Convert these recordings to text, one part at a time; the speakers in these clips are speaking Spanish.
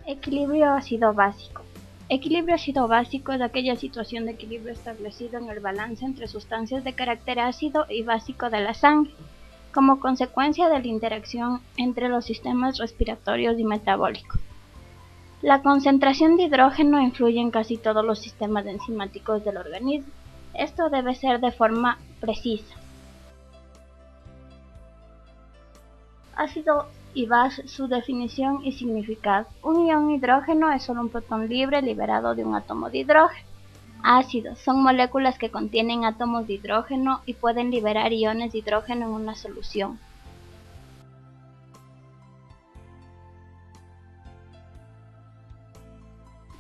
Equilibrio ácido básico. Equilibrio ácido básico es aquella situación de equilibrio establecido en el balance entre sustancias de carácter ácido y básico de la sangre, como consecuencia de la interacción entre los sistemas respiratorios y metabólicos. La concentración de hidrógeno influye en casi todos los sistemas enzimáticos del organismo. Esto debe ser de forma precisa. Ácido y base, su definición y significado. Un ion hidrógeno es solo un protón libre liberado de un átomo de hidrógeno. Ácidos son moléculas que contienen átomos de hidrógeno y pueden liberar iones de hidrógeno en una solución.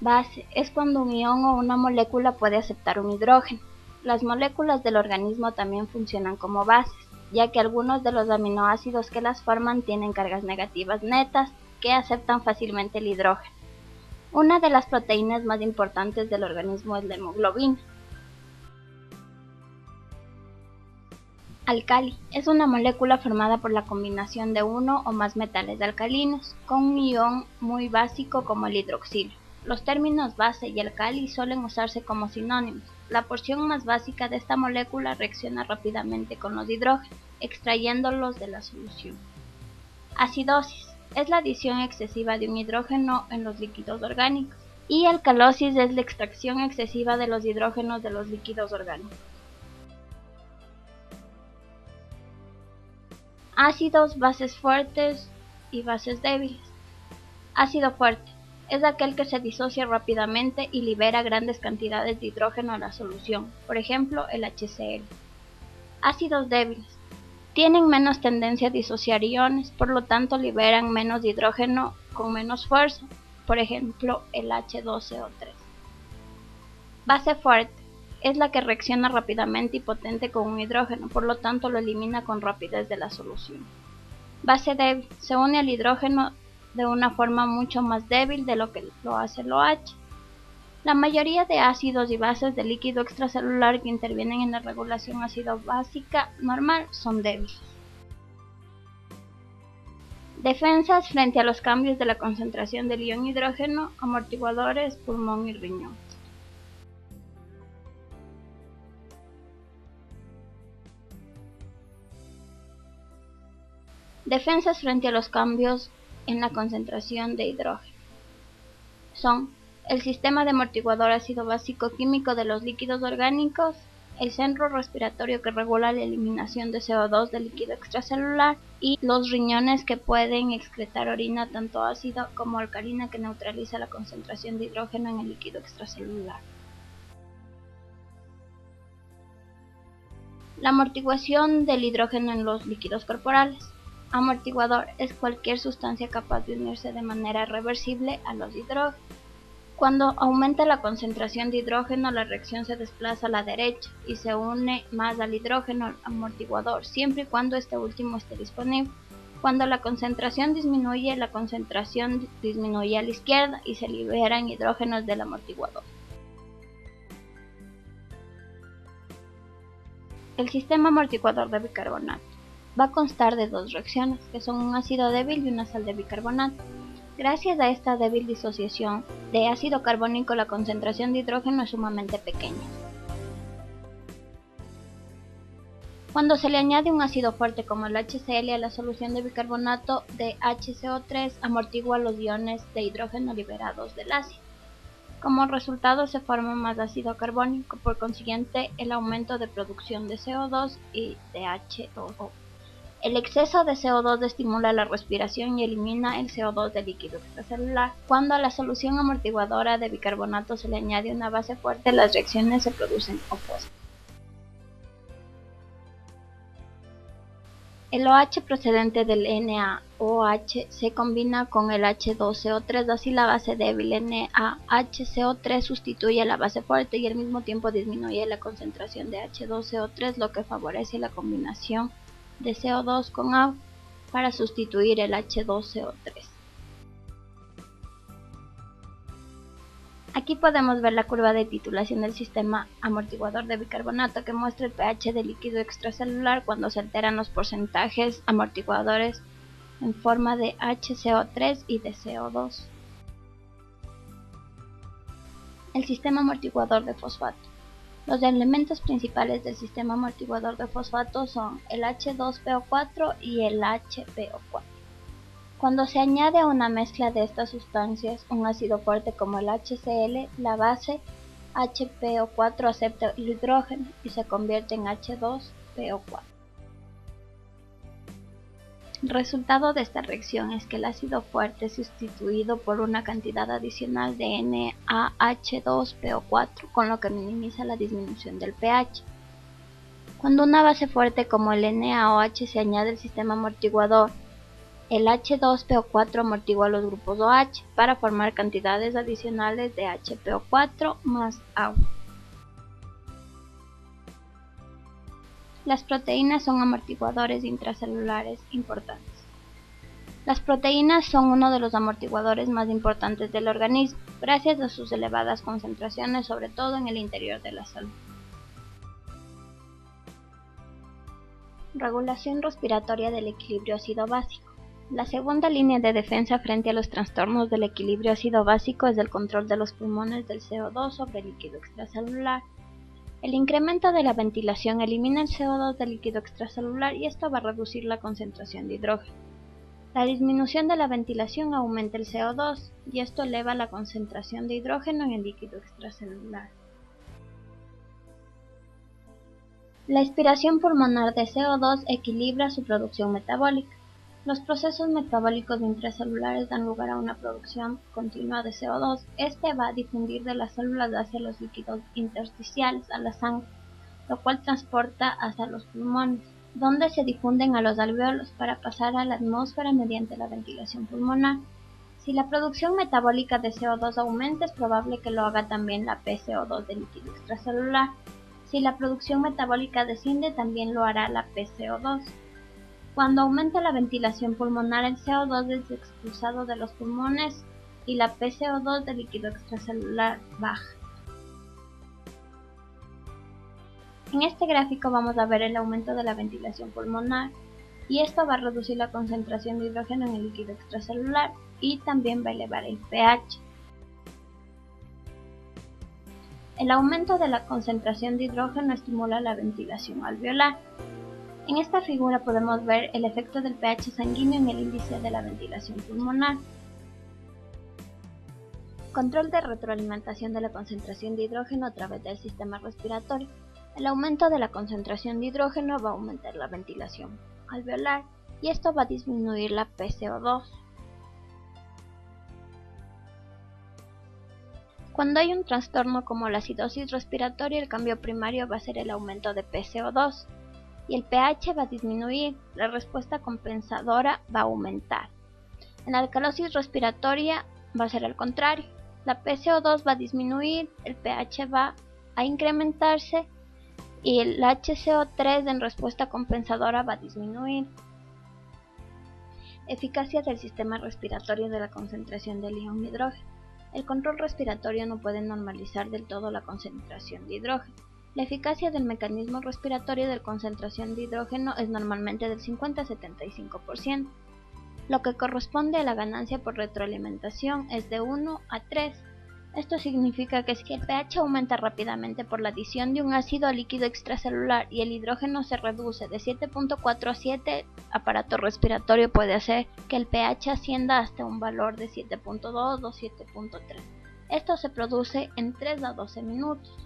Base es cuando un ion o una molécula puede aceptar un hidrógeno. Las moléculas del organismo también funcionan como bases, ya que algunos de los aminoácidos que las forman tienen cargas negativas netas que aceptan fácilmente el hidrógeno. Una de las proteínas más importantes del organismo es la hemoglobina. Alcali es una molécula formada por la combinación de uno o más metales alcalinos, con un ion muy básico como el hidroxilo. Los términos base y alcali suelen usarse como sinónimos. La porción más básica de esta molécula reacciona rápidamente con los hidrógenos, extrayéndolos de la solución. Acidosis es la adición excesiva de un hidrógeno en los líquidos orgánicos. Y alcalosis es la extracción excesiva de los hidrógenos de los líquidos orgánicos. Ácidos, bases fuertes y bases débiles. Ácido fuerte es aquel que se disocia rápidamente y libera grandes cantidades de hidrógeno a la solución, por ejemplo el HCl. Ácidos débiles tienen menos tendencia a disociar iones, por lo tanto liberan menos hidrógeno con menos fuerza, por ejemplo el H2CO3. Base fuerte es la que reacciona rápidamente y potente con un hidrógeno, por lo tanto lo elimina con rapidez de la solución. Base débil se une al hidrógeno de una forma mucho más débil de lo que lo hace el OH. La mayoría de ácidos y bases de líquido extracelular que intervienen en la regulación ácido-básica normal son débiles. Defensas frente a los cambios de la concentración del ion hidrógeno, amortiguadores, pulmón y riñón. Defensas frente a los cambios en la concentración de hidrógeno son el sistema de amortiguador ácido básico químico de los líquidos orgánicos, el centro respiratorio que regula la eliminación de CO2 del líquido extracelular y los riñones que pueden excretar orina tanto ácida como alcalina que neutraliza la concentración de hidrógeno en el líquido extracelular. La amortiguación del hidrógeno en los líquidos corporales. Amortiguador es cualquier sustancia capaz de unirse de manera reversible a los hidrógenos. Cuando aumenta la concentración de hidrógeno, la reacción se desplaza a la derecha y se une más al hidrógeno amortiguador, siempre y cuando este último esté disponible. Cuando la concentración disminuye a la izquierda y se liberan hidrógenos del amortiguador. El sistema amortiguador de bicarbonato va a constar de dos reacciones, que son un ácido débil y una sal de bicarbonato. Gracias a esta débil disociación de ácido carbónico, la concentración de hidrógeno es sumamente pequeña. Cuando se le añade un ácido fuerte como el HCl a la solución de bicarbonato de HCO3, amortigua los iones de hidrógeno liberados del ácido. Como resultado se forma más ácido carbónico, por consiguiente el aumento de producción de CO2 y de H2O. El exceso de CO2 estimula la respiración y elimina el CO2 del líquido extracelular. Cuando a la solución amortiguadora de bicarbonato se le añade una base fuerte, las reacciones se producen opuestas. El OH procedente del NaOH se combina con el H2CO3, así la base débil NaHCO3 sustituye a la base fuerte y al mismo tiempo disminuye la concentración de H2CO3, lo que favorece la combinación de CO2 con agua para sustituir el H2CO3. Aquí podemos ver la curva de titulación del sistema amortiguador de bicarbonato que muestra el pH del líquido extracelular cuando se alteran los porcentajes amortiguadores en forma de HCO3 y de CO2. El sistema amortiguador de fosfato. Los elementos principales del sistema amortiguador de fosfato son el H2PO4 y el HPO4. Cuando se añade a una mezcla de estas sustancias un ácido fuerte como el HCl, la base HPO4 acepta el hidrógeno y se convierte en H2PO4. El resultado de esta reacción es que el ácido fuerte es sustituido por una cantidad adicional de NaH2PO4, con lo que minimiza la disminución del pH. Cuando una base fuerte como el NaOH se añade al sistema amortiguador, el H2PO4 amortigua los grupos OH para formar cantidades adicionales de HPO4 más agua. Las proteínas son amortiguadores intracelulares importantes. Las proteínas son uno de los amortiguadores más importantes del organismo, gracias a sus elevadas concentraciones, sobre todo en el interior de la célula. Regulación respiratoria del equilibrio ácido-básico. La segunda línea de defensa frente a los trastornos del equilibrio ácido-básico es el control de los pulmones del CO2 sobre el líquido extracelular. El incremento de la ventilación elimina el CO2 del líquido extracelular y esto va a reducir la concentración de hidrógeno. La disminución de la ventilación aumenta el CO2 y esto eleva la concentración de hidrógeno en el líquido extracelular. La aspiración pulmonar de CO2 equilibra su producción metabólica. Los procesos metabólicos intracelulares dan lugar a una producción continua de CO2. Este va a difundir de las células hacia los líquidos intersticiales a la sangre, lo cual transporta hacia los pulmones, donde se difunden a los alvéolos para pasar a la atmósfera mediante la ventilación pulmonar. Si la producción metabólica de CO2 aumenta, es probable que lo haga también la PCO2 del líquido extracelular. Si la producción metabólica desciende, también lo hará la PCO2. Cuando aumenta la ventilación pulmonar, el CO2 es expulsado de los pulmones y la PCO2 del líquido extracelular baja. En este gráfico vamos a ver el aumento de la ventilación pulmonar y esto va a reducir la concentración de hidrógeno en el líquido extracelular y también va a elevar el pH. El aumento de la concentración de hidrógeno estimula la ventilación alveolar. En esta figura podemos ver el efecto del pH sanguíneo en el índice de la ventilación pulmonar. Control de retroalimentación de la concentración de hidrógeno a través del sistema respiratorio. El aumento de la concentración de hidrógeno va a aumentar la ventilación alveolar y esto va a disminuir la PCO2. Cuando hay un trastorno como la acidosis respiratoria, el cambio primario va a ser el aumento de PCO2 y el pH va a disminuir, la respuesta compensadora va a aumentar. En la alcalosis respiratoria va a ser al contrario, la PCO2 va a disminuir, el pH va a incrementarse y el HCO3 en respuesta compensadora va a disminuir. Eficacia del sistema respiratorio de la concentración del ion hidrógeno. El control respiratorio no puede normalizar del todo la concentración de hidrógeno. La eficacia del mecanismo respiratorio de concentración de hidrógeno es normalmente del 50 a 75%, lo que corresponde a la ganancia por retroalimentación es de 1 a 3. Esto significa que si el pH aumenta rápidamente por la adición de un ácido al líquido extracelular y el hidrógeno se reduce de 7.4 a 7, el aparato respiratorio puede hacer que el pH ascienda hasta un valor de 7.2 o 7.3. Esto se produce en 3 a 12 minutos.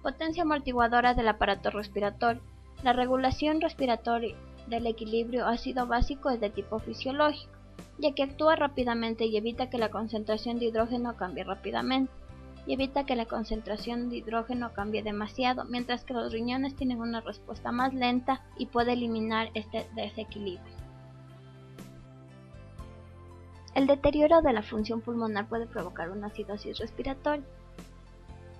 Potencia amortiguadora del aparato respiratorio. La regulación respiratoria del equilibrio ácido-básico es de tipo fisiológico, ya que actúa rápidamente y evita que la concentración de hidrógeno cambie rápidamente, y evita que la concentración de hidrógeno cambie demasiado, mientras que los riñones tienen una respuesta más lenta y puede eliminar este desequilibrio. El deterioro de la función pulmonar puede provocar una acidosis respiratoria.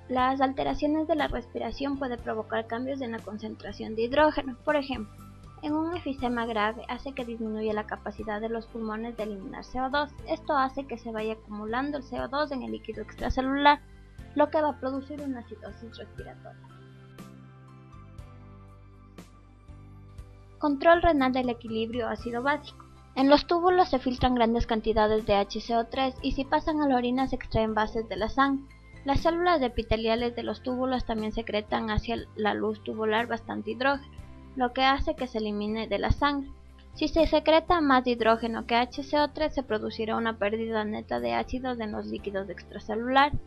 Las alteraciones de la respiración pueden provocar cambios en la concentración de hidrógeno. Por ejemplo, en un enfisema grave hace que disminuya la capacidad de los pulmones de eliminar CO2. Esto hace que se vaya acumulando el CO2 en el líquido extracelular, lo que va a producir una acidosis respiratoria. Control renal del equilibrio ácido-básico. En los túbulos se filtran grandes cantidades de HCO3 y si pasan a la orina se extraen bases de la sangre. Las células epiteliales de los túbulos también secretan hacia la luz tubular bastante hidrógeno, lo que hace que se elimine de la sangre. Si se secreta más hidrógeno que HCO3 se producirá una pérdida neta de ácidos en los líquidos extracelulares.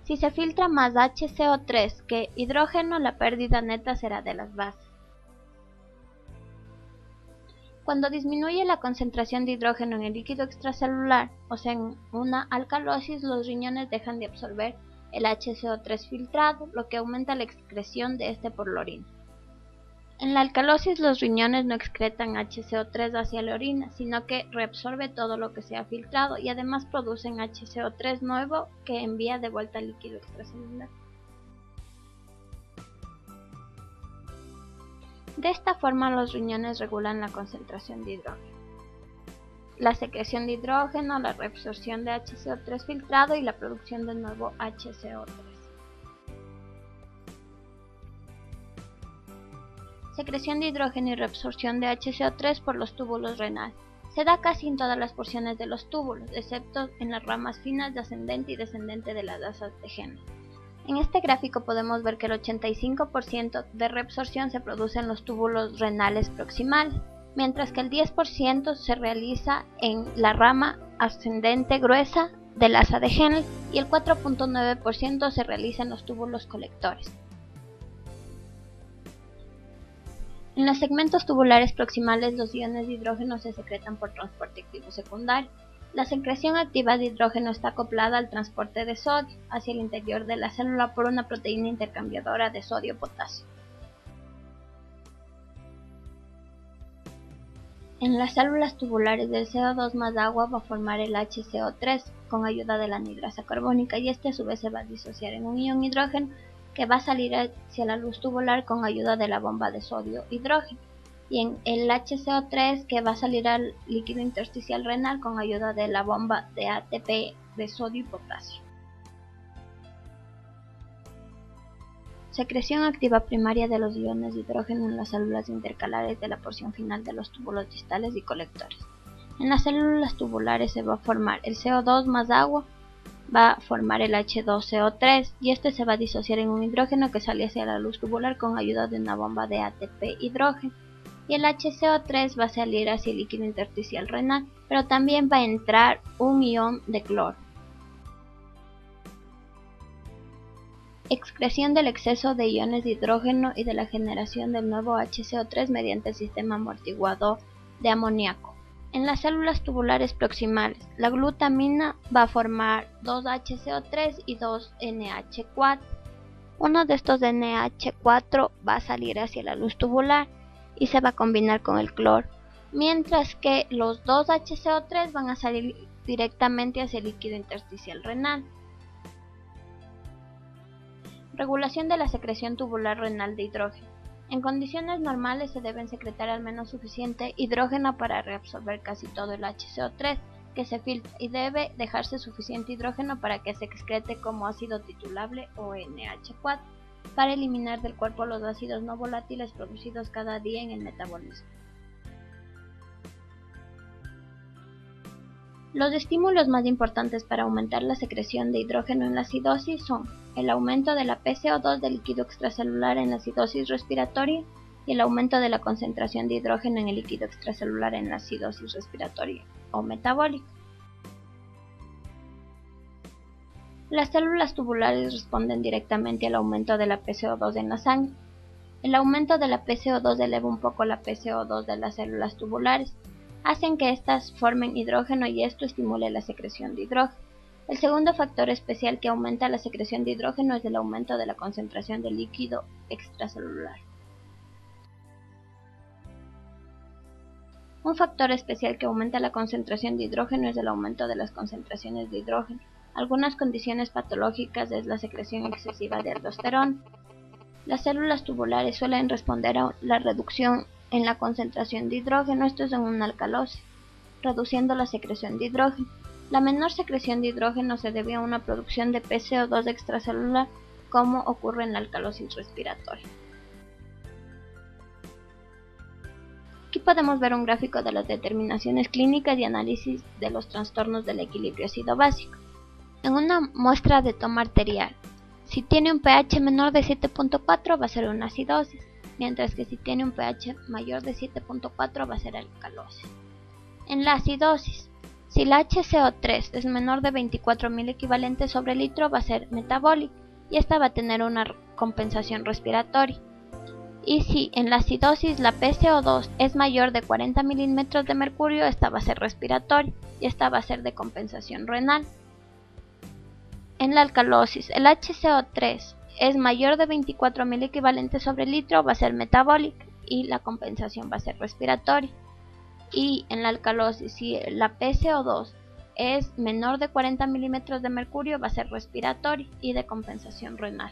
Si se filtra más HCO3 que hidrógeno, la pérdida neta será de las bases. Cuando disminuye la concentración de hidrógeno en el líquido extracelular, o sea en una alcalosis, los riñones dejan de absorber el HCO3 filtrado, lo que aumenta la excreción de este por la orina. En la alcalosis los riñones no excretan HCO3 hacia la orina, sino que reabsorbe todo lo que se ha filtrado y además producen HCO3 nuevo que envía de vuelta al líquido extracelular. De esta forma los riñones regulan la concentración de hidrógeno, la secreción de hidrógeno, la reabsorción de HCO3 filtrado y la producción de nuevo HCO3. Secreción de hidrógeno y reabsorción de HCO3 por los túbulos renales. Se da casi en todas las porciones de los túbulos, excepto en las ramas finas de ascendente y descendente de las asas de Henle. En este gráfico podemos ver que el 85% de reabsorción se produce en los túbulos renales proximales, mientras que el 10% se realiza en la rama ascendente gruesa del asa de Henle y el 4.9% se realiza en los túbulos colectores. En los segmentos tubulares proximales los iones de hidrógeno se secretan por transporte activo secundario. La secreción activa de hidrógeno está acoplada al transporte de sodio hacia el interior de la célula por una proteína intercambiadora de sodio-potasio. En las células tubulares del CO2 más agua va a formar el HCO3 con ayuda de la anhidrasa carbónica y este a su vez se va a disociar en un ion hidrógeno que va a salir hacia la luz tubular con ayuda de la bomba de sodio-hidrógeno, y en el HCO3 que va a salir al líquido intersticial renal con ayuda de la bomba de ATP de sodio y potasio. Secreción activa primaria de los iones de hidrógeno en las células intercalares de la porción final de los túbulos distales y colectores. En las células tubulares se va a formar el CO2 más agua, va a formar el H2CO3 y este se va a disociar en un hidrógeno que sale hacia la luz tubular con ayuda de una bomba de ATP hidrógeno, y el HCO3 va a salir hacia el líquido intersticial renal, pero también va a entrar un ion de cloro. Excreción del exceso de iones de hidrógeno y de la generación del nuevo HCO3 mediante el sistema amortiguador de amoníaco. En las células tubulares proximales, la glutamina va a formar 2HCO3 y 2NH4. Uno de estos NH4 va a salir hacia la luz tubular y se va a combinar con el cloro, mientras que los 2HCO3 van a salir directamente hacia el líquido intersticial renal. Regulación de la secreción tubular renal de hidrógeno. En condiciones normales se deben secretar al menos suficiente hidrógeno para reabsorber casi todo el HCO3 que se filtra y debe dejarse suficiente hidrógeno para que se excrete como ácido titulable o NH4 para eliminar del cuerpo los ácidos no volátiles producidos cada día en el metabolismo. Los estímulos más importantes para aumentar la secreción de hidrógeno en la acidosis son el aumento de la PCO2 del líquido extracelular en la acidosis respiratoria y el aumento de la concentración de hidrógeno en el líquido extracelular en la acidosis respiratoria o metabólica. Las células tubulares responden directamente al aumento de la PCO2 en la sangre. El aumento de la PCO2 eleva un poco la PCO2 de las células tubulares, hacen que éstas formen hidrógeno y esto estimule la secreción de hidrógeno. El segundo factor especial que aumenta la secreción de hidrógeno es el aumento de la concentración de líquido extracelular. Un factor especial que aumenta la concentración de hidrógeno es el aumento de las concentraciones de hidrógeno. Algunas condiciones patológicas es la secreción excesiva de aldosterona. Las células tubulares suelen responder a la reducción en la concentración de hidrógeno, esto es en una alcalosis, reduciendo la secreción de hidrógeno. La menor secreción de hidrógeno se debe a una producción de PCO2 extracelular, como ocurre en la alcalosis respiratoria. Aquí podemos ver un gráfico de las determinaciones clínicas y análisis de los trastornos del equilibrio ácido básico. En una muestra de toma arterial, si tiene un pH menor de 7.4 va a ser una acidosis, mientras que si tiene un pH mayor de 7.4 va a ser alcalosis. En la acidosis, si la HCO3 es menor de 24.000 equivalentes sobre litro va a ser metabólica y esta va a tener una compensación respiratoria. Y si en la acidosis la PCO2 es mayor de 40 milímetros de mercurio, esta va a ser respiratoria y esta va a ser de compensación renal. En la alcalosis, el HCO3 es mayor de 24.000 equivalentes sobre litro, va a ser metabólica y la compensación va a ser respiratoria. Y en la alcalosis, si la PCO2 es menor de 40 milímetros de mercurio, va a ser respiratoria y de compensación renal.